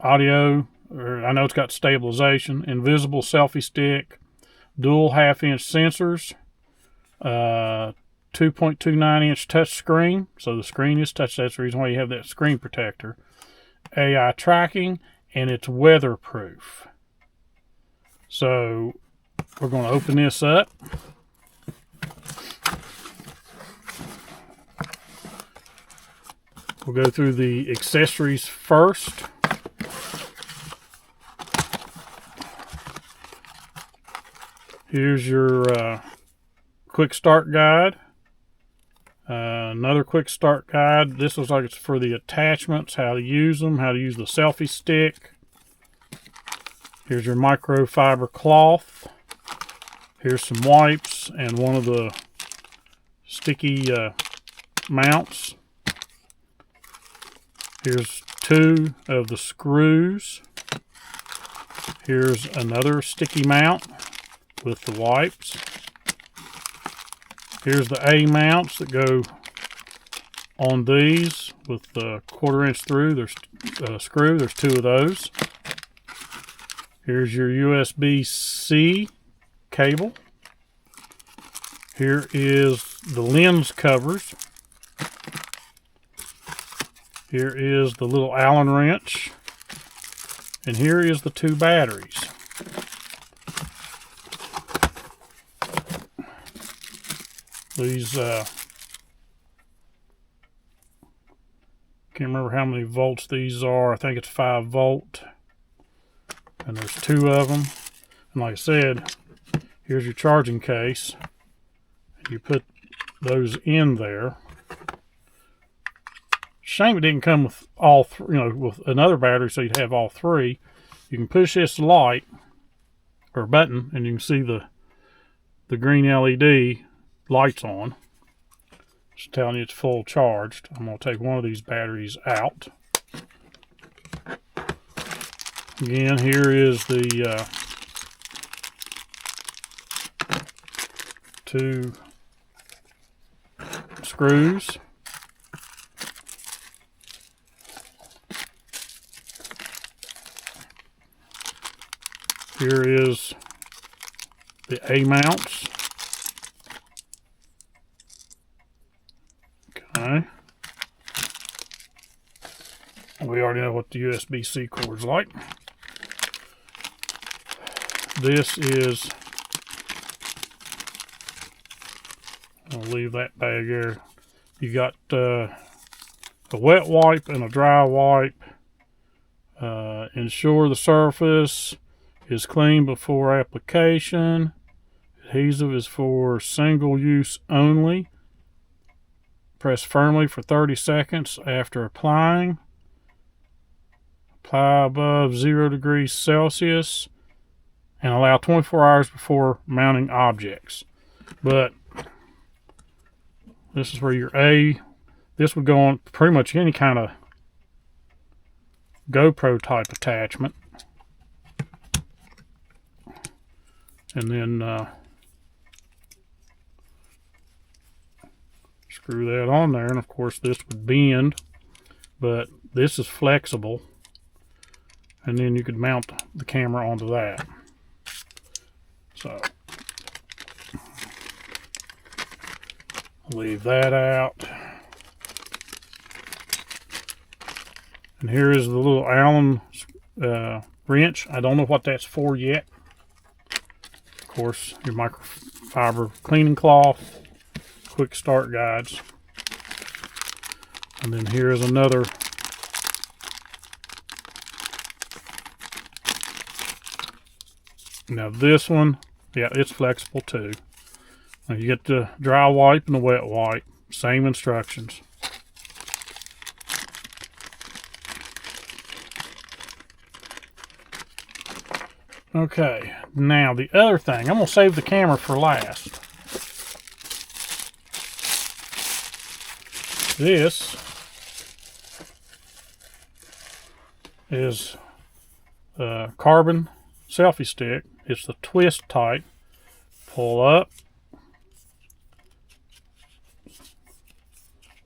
audio, or I know it's got stabilization, invisible selfie stick, dual half-inch sensors, 2.29-inch touch screen, so the screen is touch. That's the reason why you have that screen protector. AI tracking, and it's weatherproof. So we're going to open this up. We'll go through the accessories first. Here's your quick start guide. Another quick start guide. This looks like it's for the attachments, how to use them, how to use the selfie stick. Here's your microfiber cloth. Here's some wipes and one of the sticky mounts. Here's 2 of the screws. Here's another sticky mount with the wipes. Here's the A mounts that go on these with the 1/4 inch through. There's screw. There's 2 of those. Here's your USB-C cable. Here is the lens covers. Here is the little Allen wrench. And here is the 2 batteries. These, can't remember how many volts these are. I think it's 5 volt. And there's 2 of them. And like I said, here's your charging case. You put those in there. Shame it didn't come with all 3, with another battery, so you'd have all 3. You can push this light or button, and you can see the green LED lights on. Just telling you it's full charged. I'm going to take one of these batteries out. Again, here is the 2 screws. Here is the A mounts. Okay. We already know what the USB-C cord's like. This is, I'll leave that bag there. You got a wet wipe and a dry wipe. Ensure the surface is clean before application. Adhesive is for single use only. Press firmly for 30 seconds after applying. Apply above 0 degrees Celsius and allow 24 hours before mounting objects. But this is where your A, this would go on pretty much any kind of GoPro type attachment. And then screw that on there, and of course this would bend, but this is flexible, and then you could mount the camera onto that. So leave that out. And here is the little Allen wrench. I don't know what that's for yet. Of course, your microfiber cleaning cloth, quick start guides. And then here's another now this one, yeah, it's flexible too. Now you get the dry wipe and the wet wipe, same instructions. Okay, now the other thing, I'm going to save the camera for last. This is a carbon selfie stick. It's the twist type. Pull up.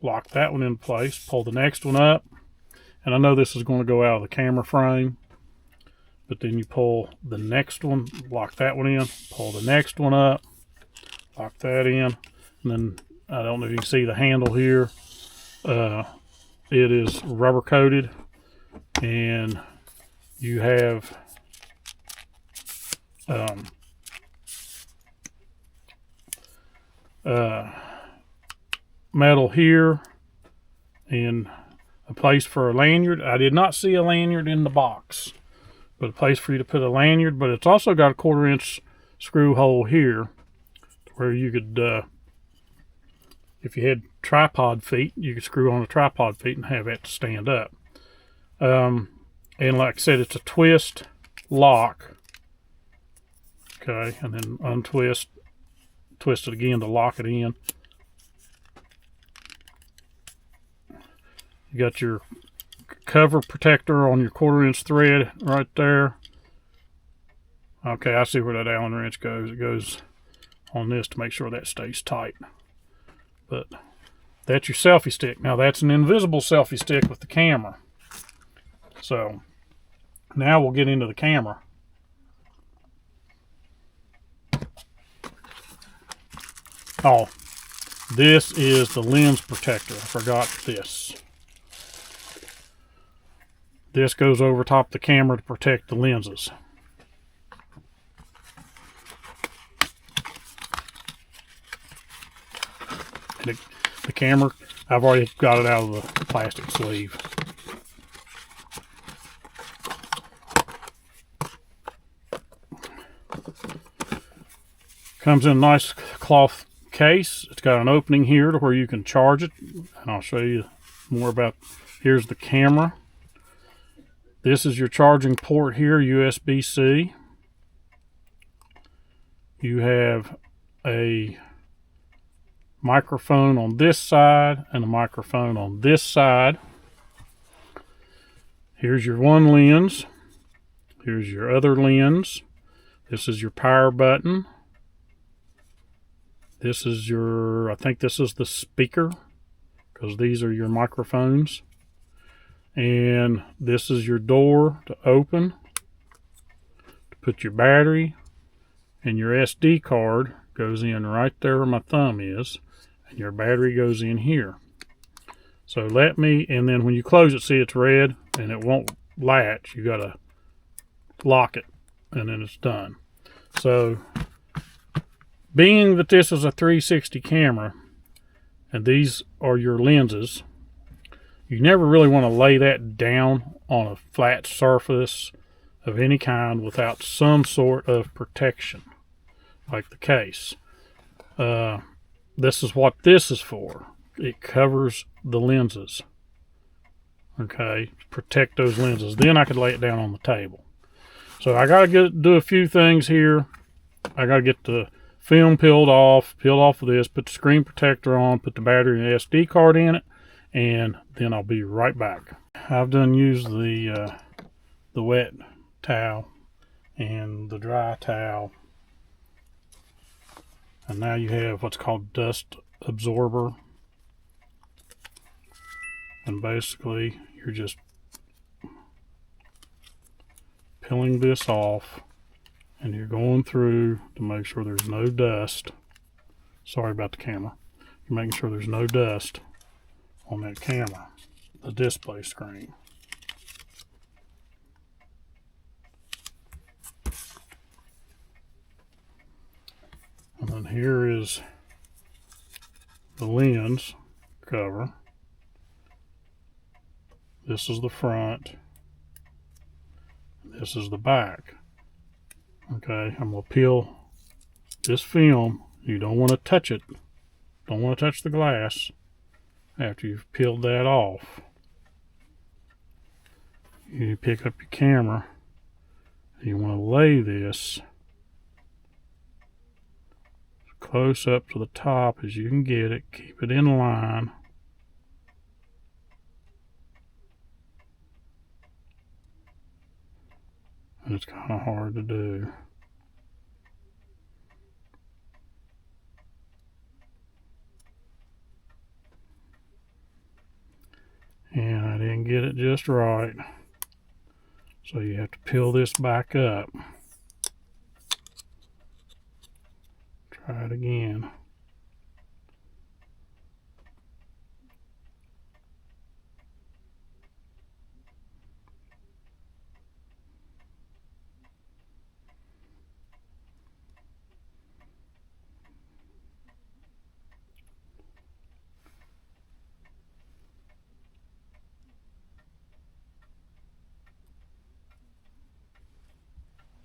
Lock that one in place. Pull the next one up. And I know this is going to go out of the camera frame, but then you pull the next one, lock that one in, pull the next one up, lock that in, and then I don't know if you can see the handle here. It is rubber coated, and you have metal here and a place for a lanyard. I did not see a lanyard in the box, but a place for you to put a lanyard. But it's also got a 1/4 inch screw hole here where you could, if you had tripod feet, you could screw on a tripod feet and have it to stand up. And like I said, it's a twist lock. Okay, and then untwist, twist it again to lock it in. You got your cover protector on your 1/4 inch thread right there. Okay, I see where that Allen wrench goes. It goes on this to make sure that stays tight. But that's your selfie stick. Now that's an invisible selfie stick with the camera. So now we'll get into the camera. Oh, this is the lens protector. I forgot this. This goes over top of the camera to protect the lenses. And the camera, I've already got it out of the plastic sleeve. Comes in a nice cloth case. It's got an opening here to where you can charge it. And I'll show you more about, here's the camera. This is your charging port here, USB-C. You have a microphone on this side and a microphone on this side. Here's your one lens. Here's your other lens. This is your power button. This is your, I think this is the speaker, because these are your microphones. And this is your door to open, to put your battery, and your SD card goes in right there where my thumb is, and your battery goes in here. So let me, and then when you close it, see it's red and it won't latch. You gotta lock it and then it's done. So being that this is a 360 camera and these are your lenses, you never really want to lay that down on a flat surface of any kind without some sort of protection, like the case. This is what this is for. It covers the lenses. Okay, protect those lenses. Then I could lay it down on the table. So I gotta do a few things here. I gotta get the film peeled off of this, put the screen protector on, put the battery and SD card in it, and then I'll be right back. I've done used the wet towel and the dry towel, and now you have what's called dust absorber, and basically you're just peeling this off and you're going through to make sure there's no dust. Sorry about the camera. You're making sure there's no dust on that camera, the display screen. And then here is the lens cover. This is the front. This is the back. Okay, I'm going to peel this film. You don't want to touch it. Don't want to touch the glass after you've peeled that off. You pick up your camera. You want to lay this close up to the top as you can get it. Keep it in line. And it's kind of hard to do. And I didn't get it just right. So you have to peel this back up. Try it again.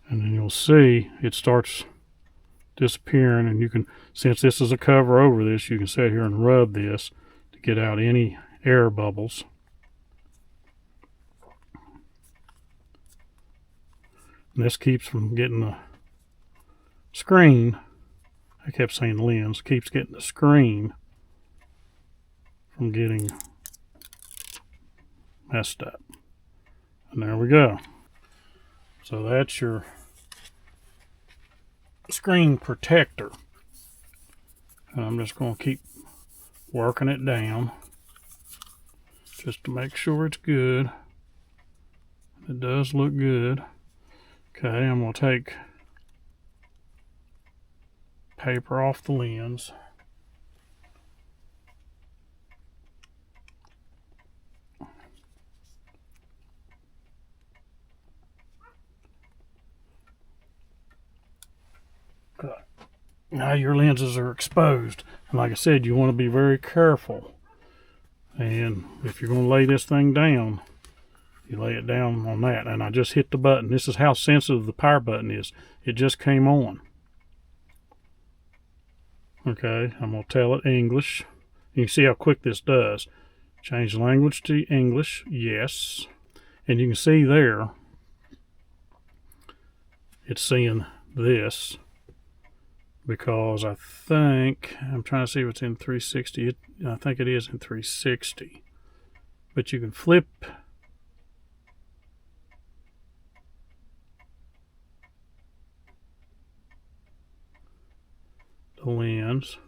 And then you'll see it starts disappearing, and you can, since this is a cover over this, you can sit here and rub this to get out any air bubbles. And this keeps from getting the screen, I kept saying lens, keeps getting the screen from getting messed up. And there we go. So that's your screen protector. And I'm just going to keep working it down just to make sure it's good. It does look good. Okay, I'm going to take paper off the lens. Okay. Now your lenses are exposed. And like I said, you want to be very careful. And if you're going to lay this thing down, you lay it down on that. And I just hit the button. This is how sensitive the power button is. It just came on. Okay, I'm going to tell it English. You can see how quick this does. Change language to English, yes. And you can see there, it's seeing this, because I think, I'm trying to see if it's in 360. I think it is in 360. But you can flip the lens.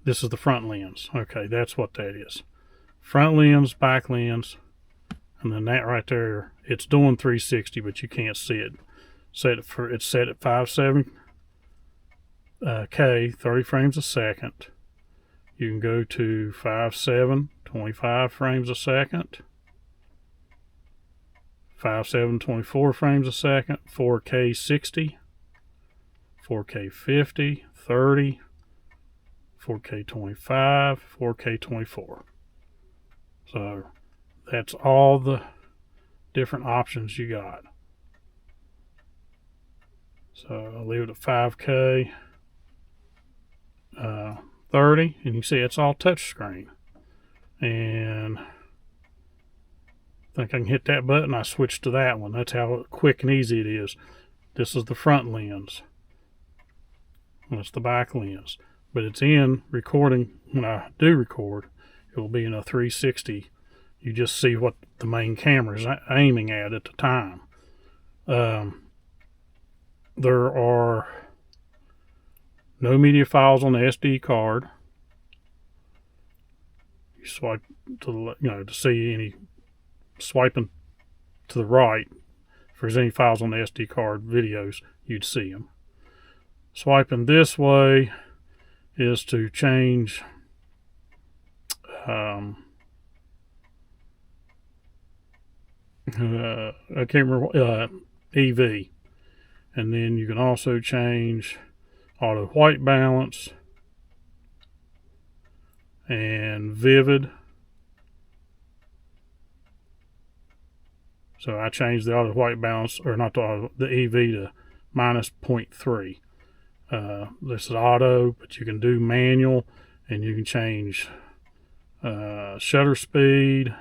This is the front lens. Okay, that's what that is. Front lens, back lens, and then that right there, it's doing 360, but you can't see it. It's set at 57K, 30 frames a second. You can go to 5.7, 25 frames a second. 5.7, 24 frames a second. 4K 60. 4K 50, 30. 4K 25, 4K 24. So that's all the different options you got. So I'll leave it at 5K 30, and you see it's all touchscreen. And I think I can hit that button. I switch to that one. That's how quick and easy it is. This is the front lens. That's the back lens. But it's in recording. When I do record, it will be in a 360. You just see what the main camera is aiming at the time. There are no media files on the SD card. You swipe to the, to see any, swiping to the right. If there's any files on the SD card videos, you'd see them. Swiping this way is to change I can't remember, EV. And then you can also change auto white balance and vivid. So I changed the auto white balance, or not the auto, the EV to minus 0.3. This is auto, but you can do manual, and you can change shutter speed,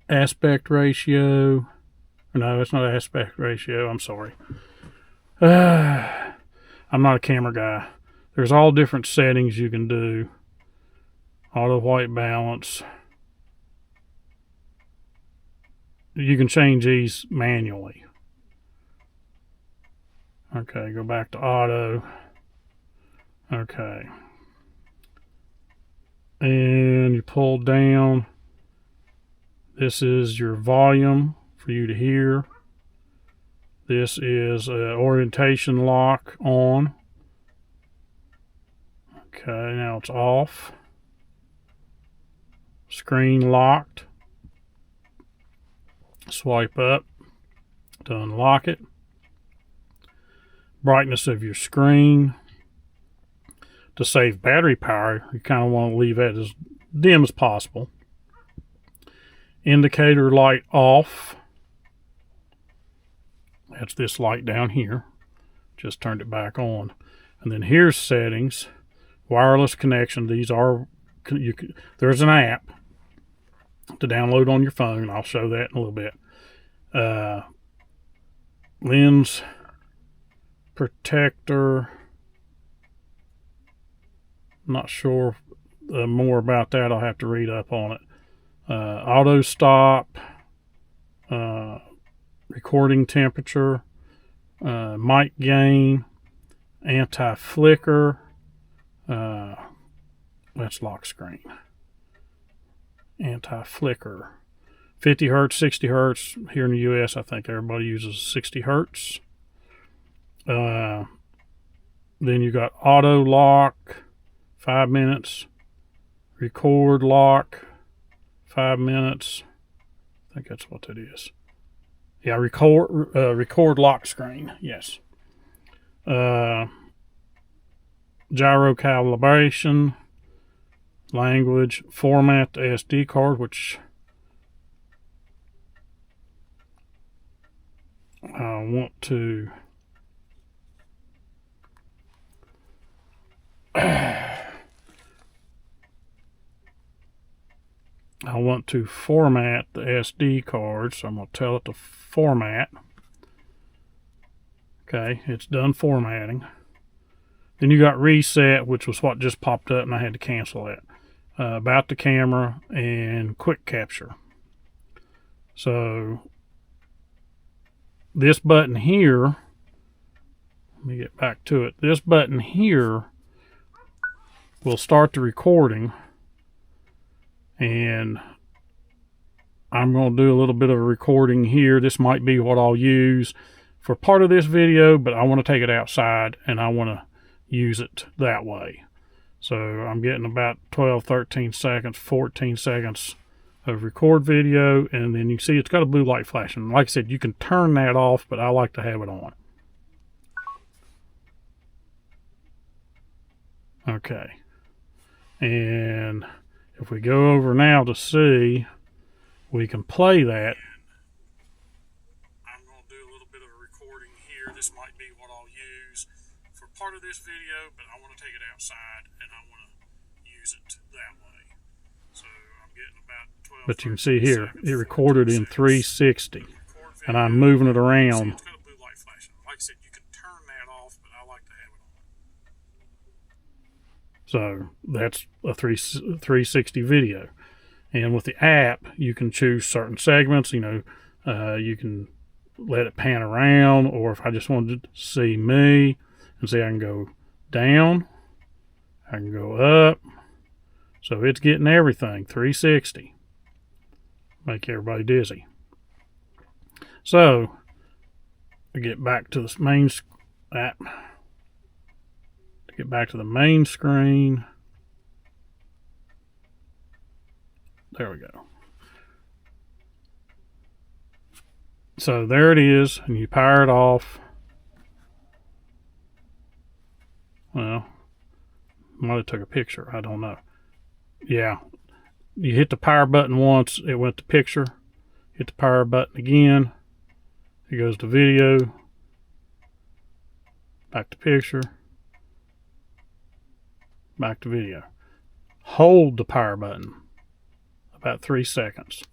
aspect ratio. No, it's not aspect ratio. I'm sorry. I'm not a camera guy. There's all different settings you can do. Auto white balance. you can change these manually. Okay, go back to auto. Okay. And you pull down. This is your volume for you to hear. This is orientation lock on. Okay, now it's off. Screen locked. Swipe up to unlock it. Brightness of your screen. To save battery power, you kind of want to leave that as dim as possible. Indicator light off. That's this light down here. Just turned it back on. And then here's settings. Wireless connection. These are, there's an app to download on your phone. I'll show that in a little bit. Lens protector. Not sure more about that. I'll have to read up on it. Auto stop. Recording temperature. Mic gain. Anti-flicker. That's lock screen. Anti-flicker. 50 hertz, 60 hertz. Here in the US, I think everybody uses 60 hertz. Then you got auto lock, 5 minutes. Record lock, 5 minutes. I think that's what that is. Yeah, record lock screen. Yes. Gyro calibration. Language. Format the SD card, which I want to format the SD card, so I'm going to tell it to format. Okay, it's done formatting. Then you got reset, which was what just popped up, and I had to cancel it. About the camera and quick capture. So this button here, let me get back to it. This button here will start the recording, and I'm going to do a little bit of a recording here. This might be what I'll use for part of this video, but I want to take it outside and I want to use it that way. So I'm getting about 12, 13 seconds, 14 seconds of record video, and then you see it's got a blue light flashing. Like I said, you can turn that off, but I like to have it on. Okay. And if we go over now to see, we can play that. I'm going to do a little bit of a recording here. This might be what I'll use for part of this video, but I want to take it outside and I want to use it that way. So I'm getting about 12. But you can see here, it recorded in 360, and I'm moving it around. It's got a blue light flashing. Like I said, you can turn that off, but I like to have it on. So that's a 360 video. And with the app, you can choose certain segments. You know, you can let it pan around, or if I just wanted to see me, and see, I can go down, I can go up. So it's getting everything, 360. Make everybody dizzy. So, to get back to the main app, to get back to the main screen, there we go. So there it is, and you power it off. Well, might have took a picture, I don't know. Yeah, you hit the power button once, it went to picture. Hit the power button again, it goes to video, back to picture, back to video. Hold the power button about 3 seconds,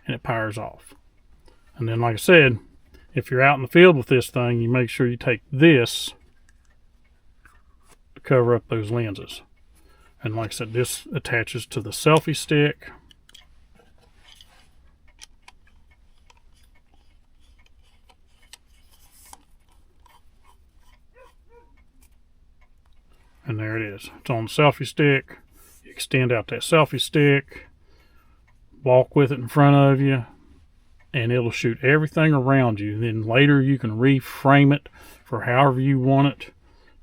and it powers off. And then, like I said, if you're out in the field with this thing, you make sure you take this to cover up those lenses. And like I said, this attaches to the selfie stick. And there it is. It's on the selfie stick. You extend out that selfie stick, walk with it in front of you, and it'll shoot everything around you. Then later you can reframe it for however you want it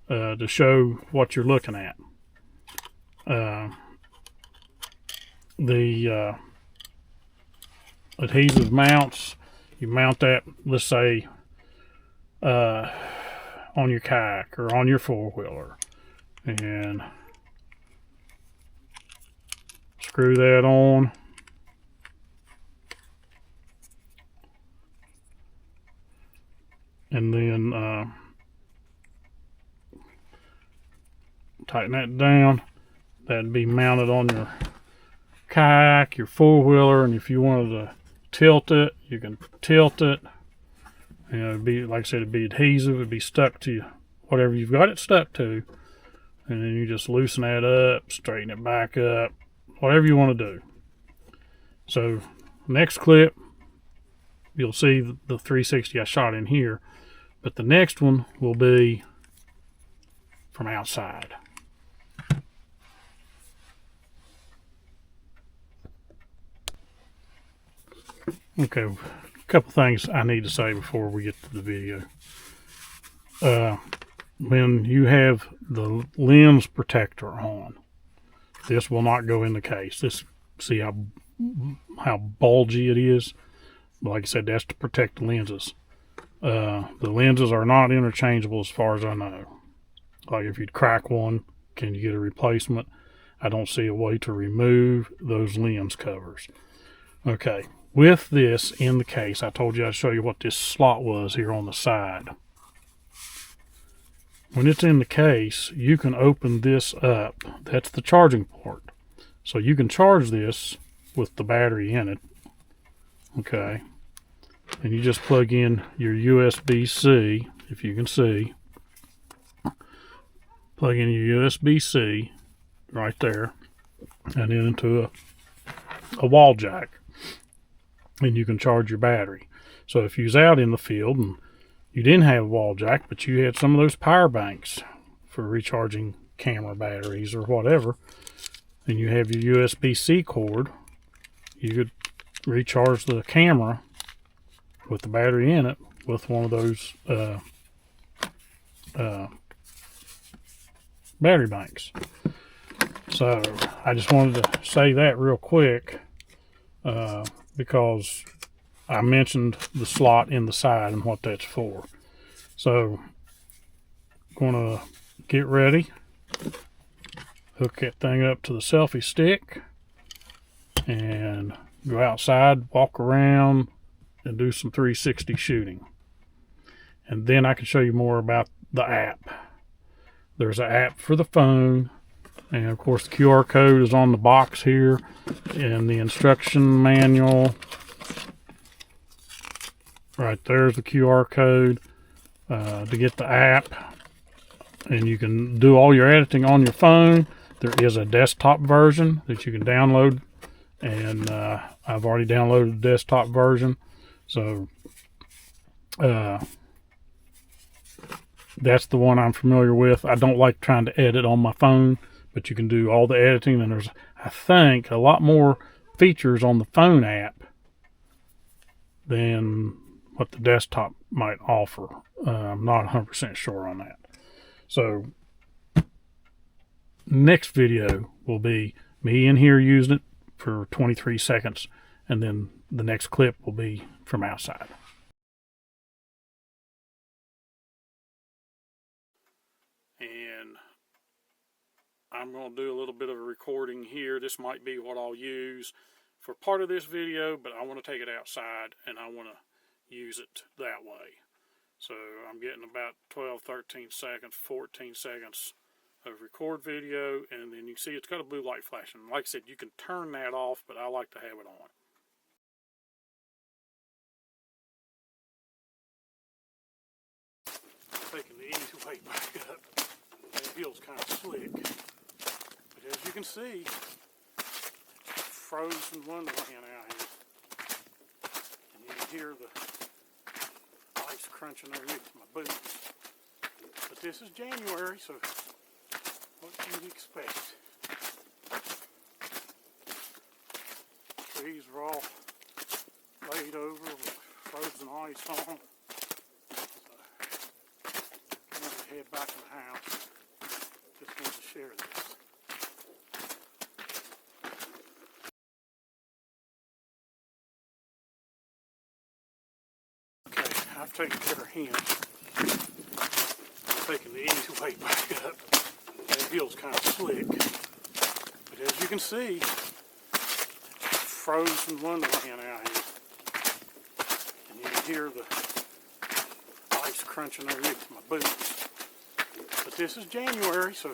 to show what you're looking at. The adhesive mounts, you mount that, let's say, on your kayak or on your four-wheeler, and screw that on. And then tighten that down. That'd be mounted on your kayak, your four-wheeler, and if you wanted to tilt it, you can tilt it. And it'd be, like I said, it'd be adhesive. It'd be stuck to whatever you've got it stuck to. And then you just loosen that up, straighten it back up, whatever you want to do. So next clip, you'll see the 360 I shot in here. But the next one will be from outside. Okay, a couple things I need to say before we get to the video. When you have the lens protector on, this will not go in the case. See how bulgy it is? Like I said, that's to protect the lenses. The lenses are not interchangeable as far as I know. Like if you'd crack one, can you get a replacement? I don't see a way to remove those lens covers. Okay, with this in the case, I told you I'd show you what this slot was here on the side. When it's in the case, you can open this up. That's the charging port. So you can charge this with the battery in it. Okay. And you just plug in your USB-C, if you can see. Plug in your USB-C right there, and then into a wall jack. And you can charge your battery. So if you was out in the field and you didn't have a wall jack, but you had some of those power banks for recharging camera batteries or whatever, and you have your USB-C cord, you could recharge the camera with the battery in it with one of those battery banks. So I just wanted to say that real quick because I mentioned the slot in the side and what that's for. So I'm going to get ready, hook that thing up to the selfie stick, and go outside, walk around, and do some 360 shooting. And then I can show you more about the app. There's an app for the phone, and of course the QR code is on the box here, and the instruction manual. Right there's the QR code to get the app, and you can do all your editing on your phone. There is a desktop version that you can download, and I've already downloaded the desktop version. So that's the one I'm familiar with. I don't like trying to edit on my phone, but you can do all the editing, and there's, I think, a lot more features on the phone app than what the desktop might offer. I'm not 100% sure on that. So next video will be me in here using it for 23 seconds, and then the next clip will be from outside. And I'm going to do a little bit of a recording here. This might be what I'll use for part of this video, but I want to take it outside and I want to use it that way. So I'm getting about 12, 13 seconds, 14 seconds of record video, and then you see it's got a blue light flashing. Like I said, you can turn that off, but I like to have it on. Taking the easy way back up. That hill's kind of slick. But as you can see, frozen wonderland out here. And you can hear the ice crunching underneath my boots. But this is January, so What can you expect? Trees are all laid over with frozen ice on them. So, I'm going to head back in the house. Just wanted to share this. Okay, I've taken care of him. Taking the easy way back up. That hill's kind of slick. But as you can see, frozen wonderland out here. And you can hear the ice crunching underneath my boots. But this is January, so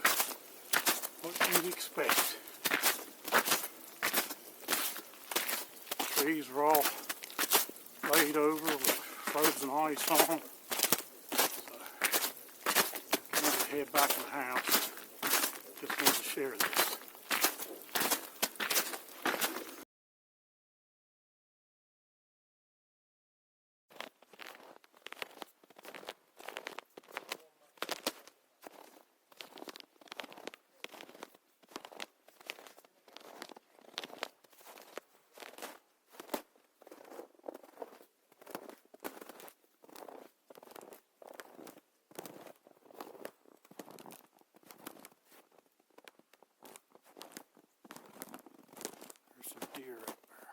what can you expect? Trees are all laid over with frozen ice on them. So, I'm going to head back in the house. Just wanted to share this. There's some deer up there.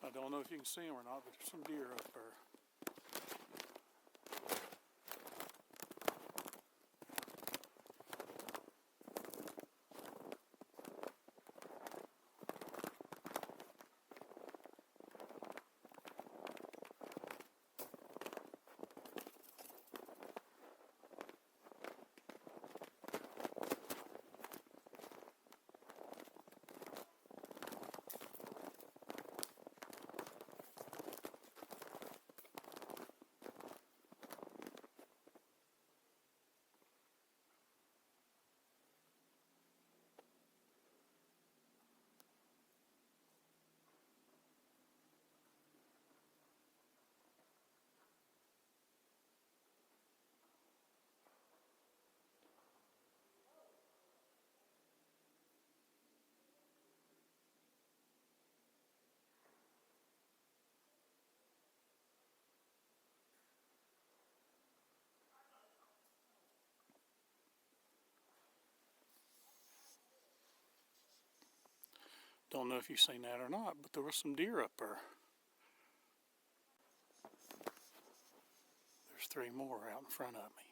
I don't know if you can see them or not, but there's some deer up there. Don't know if you've seen that or not, but there was some deer up there. There's 3 more out in front of me.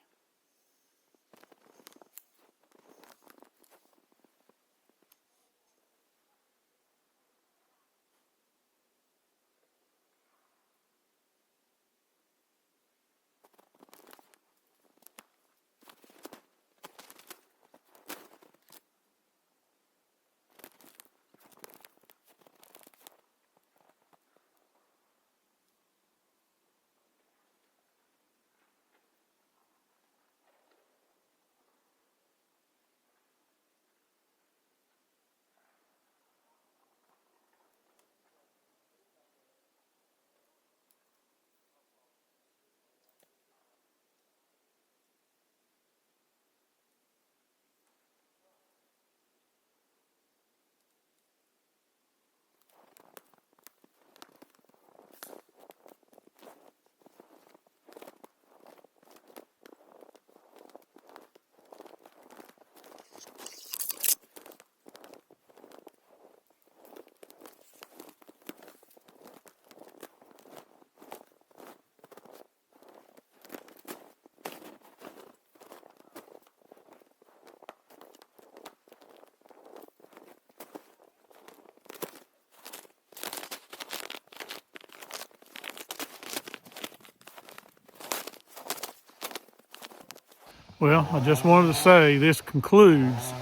Well, I just wanted to say this concludes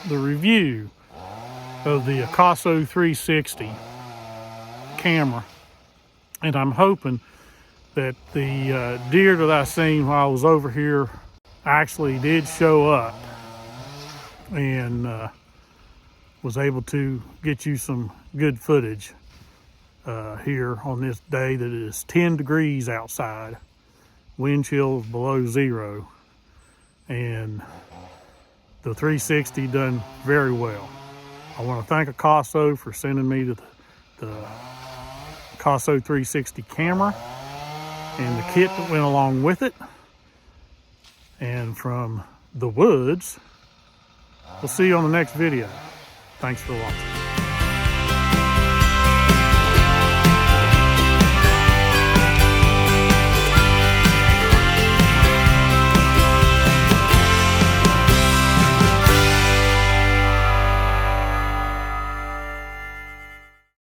the review of the AKASO 360 camera, and I'm hoping that the deer that I seen while I was over here actually did show up and was able to get you some good footage here on this day that it is 10 degrees outside, wind chills below zero, and the 360 done very well. I want to thank AKASO for sending me the AKASO 360 camera and the kit that went along with it. And from the woods, we'll see you on the next video. Thanks for watching.